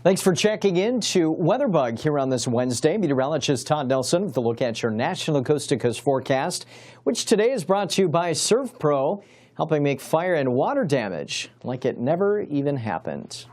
Thanks for checking in to WeatherBug here on this Wednesday. Meteorologist Todd Nelson with a look at your national coast-to-coast forecast, which today is brought to you by ServPro, helping make fire and water damage like it never even happened.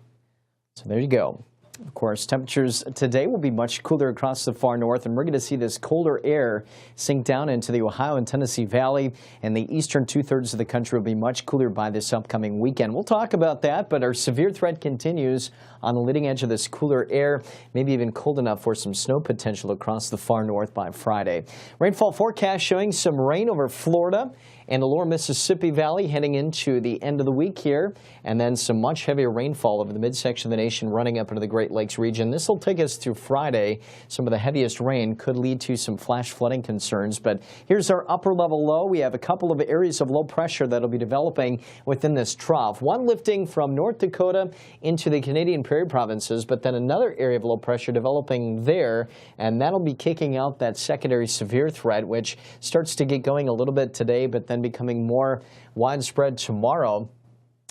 So there you go. Of course, temperatures today will be much cooler across the far north, and we're going to see this colder air sink down into the Ohio and Tennessee Valley, and the eastern two-thirds of the country will be much cooler by this upcoming weekend. We'll talk about that, but our severe threat continues on the leading edge of this cooler air, maybe even cold enough for some snow potential across the far north by Friday. Rainfall forecast showing some rain over Florida and the lower Mississippi Valley heading into the end of the week here, and then some much heavier rainfall over the midsection of the nation running up into the Great Lakes region. This will take us through Friday. Some of the heaviest rain could lead to some flash flooding concerns, but here's our upper level low. We have a couple of areas of low pressure that'll be developing within this trough. One lifting from North Dakota into the Canadian Prairie provinces, but then another area of low pressure developing there, and that'll be kicking out that secondary severe threat, which starts to get going a little bit today, but then becoming more widespread tomorrow.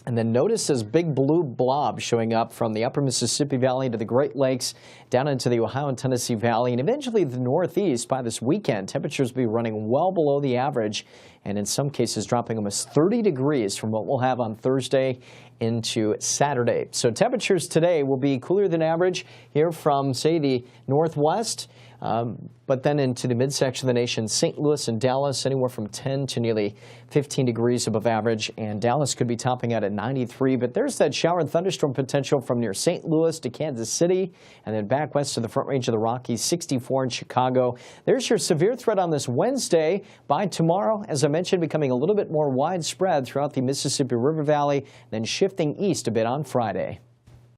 And then notice this big blue blob showing up from the upper Mississippi Valley to the Great Lakes, down into the Ohio and Tennessee Valley, and eventually the Northeast. By this weekend, temperatures will be running well below the average, and in some cases dropping almost 30 degrees from what we'll have on Thursday into Saturday. So temperatures today will be cooler than average here from, say, the northwest, but then into the midsection of the nation, St. Louis and Dallas, anywhere from 10 to nearly 15 degrees above average, and Dallas could be topping out at 93, but there's that shower and thunderstorm potential from near St. Louis to Kansas City, and then back west to the Front Range of the Rockies, 64 in Chicago. There's your severe threat on this Wednesday. By tomorrow, as I mentioned, becoming a little bit more widespread throughout the Mississippi River Valley, then shifting east a bit on Friday.